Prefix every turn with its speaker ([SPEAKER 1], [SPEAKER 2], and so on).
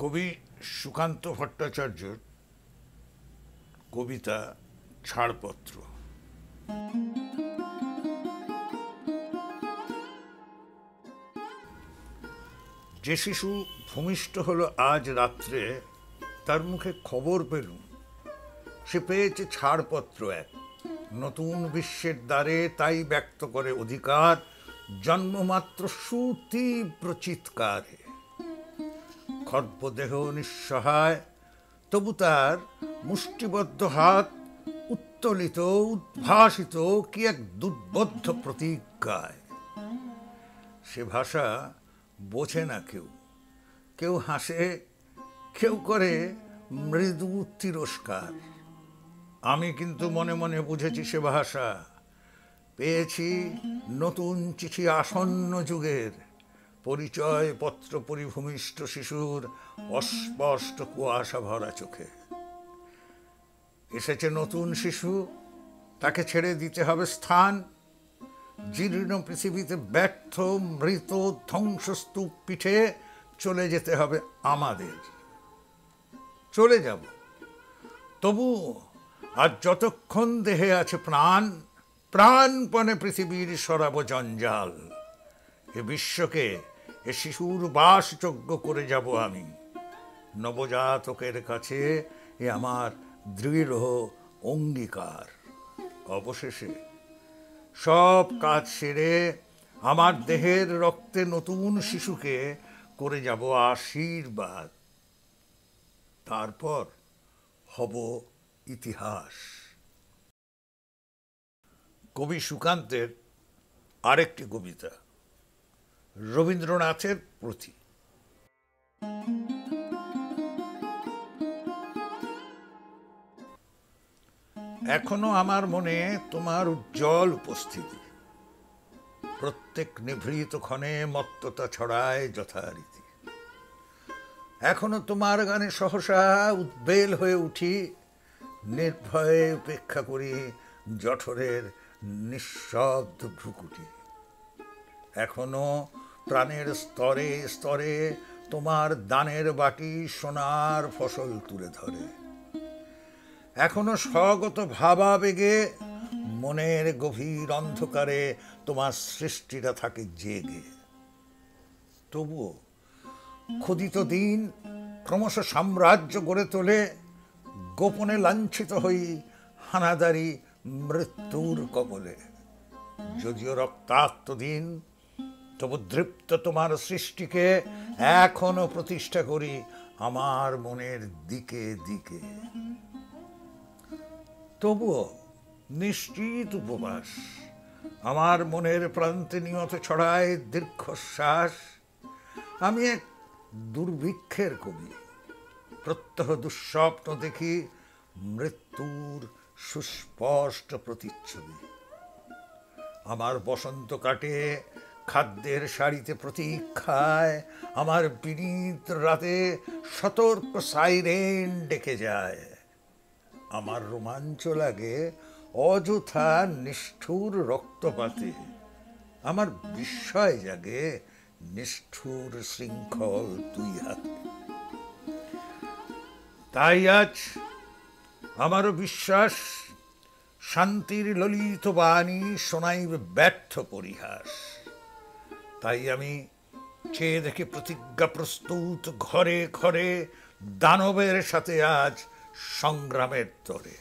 [SPEAKER 1] কবি সুকান্ত ভট্টাচার্যর কবিতা ছাড়পত্র। যে শিশু ভূমিষ্ঠ হলো আজ রাত্রে, তার মুখে খবর পেলুম সে পেয়েছে ছাড়পত্র এক নতুন বিশ্বের দ্বারে। তাই ব্যক্ত করে অধিকার জন্মমাত্র সুতীব্র চিৎকারে। খর্বদেহ নিঃসহায়, তবু তার মুষ্টিবদ্ধ হাত উত্তোলিত উদ্ভাসিত কি এক দুর্বোধ্য প্রতিজ্ঞায়। সে ভাষা বোঝে না কেউ, কেউ হাসে, কেউ করে মৃদু তিরস্কার। আমি কিন্তু মনে মনে বুঝেছি সে ভাষা। পেয়েছি নতুন চিঠি আসন্ন যুগের, পরিচয় পত্র পরিভূমিষ্ঠ শিশুর অস্পষ্ট কুয়াশা ভরা চোখে। এসেছে নতুন শিশু, তাকে ছেড়ে দিতে হবে স্থান। জীর্ণ পৃথিবীতে ব্যর্থ মৃত ধ্বংসস্তূপ পিঠে চলে যেতে হবে আমাদের। চলে যাব, তবু আর যতক্ষণ দেহে আছে প্রাণ, প্রাণপণে পৃথিবীর সরাব জঞ্জাল। এ বিশ্বকে এ শিশুর বাসযোগ্য করে যাব আমি। নবজাতকের কাছে এ আমার দৃঢ় অঙ্গীকার। অবশেষে সব কাজ সেরে আমার দেহের রক্তে নতুন শিশুকে করে যাব আশীর্বাদ। তারপর হব ইতিহাস। কবি সুকান্তের আরেকটি কবিতা, রবীন্দ্রনাথের প্রতি। এখনো আমার মনে তোমার উজ্জ্বল উপস্থিতি। প্রত্যেক নিভৃত ক্ষণে মত্ততা ছড়ায় যথারীতি। এখনো তোমার গানে সহসা উদ্বেল হয়ে উঠি, নির্ভয়ে উপেক্ষা করি জঠরের নিঃশব্দ ভ্রুকুটি। এখনো প্রাণের স্তরে স্তরে তোমার দানের বাটি সোনার ফসল তুলে ধরে। এখনো স্বগত ভাবাবেগে মনের গভীর অন্ধকারে তোমার সৃষ্টিটা থাকে জেগে। তবুও ক্ষুদিত দিন ক্রমশ সাম্রাজ্য গড়ে তোলে, গোপনে লাঞ্ছিত হই হানাদারি মৃত্যুর কবলে। যদিও রক্তাক্ত দিন, তবু দৃপ্ত তোমার সৃষ্টিকে এখনো প্রতিষ্ঠা করি আমার মনের দিকে দিকে। তবুও নিশ্চিত উপবাস আমার মনের প্রান্তে নিয়ত ছড়ায় দীর্ঘশ্বাস। আমি এক দুর্ভিক্ষের কবি, প্রত্যহ দুঃস্বপ্ন দেখি মৃত্যুর সুস্পষ্ট প্রতিচ্ছবি। আমার বসন্ত কাটে খাদ্যের সারিতে প্রতীক্ষায়, আমার বিনীত রাতে সতর্ক সাইরেন ডেকে যায়। আমার রোমাঞ্চ লাগে অযথা নিষ্ঠুর রক্তপাতে, আমার বিস্ময় জাগে নিষ্ঠুর শৃঙ্খল দুই হাতে। তাই আজ আমারও বিশ্বাস শান্তির ললিত বাণী শোনাইবে ব্যর্থ পরিহাস। তাই আমি চেয়ে দেখে প্রতিজ্ঞা প্রস্তুত ঘরে ঘরে দানবের সাথে আজ সংগ্রামের তরে।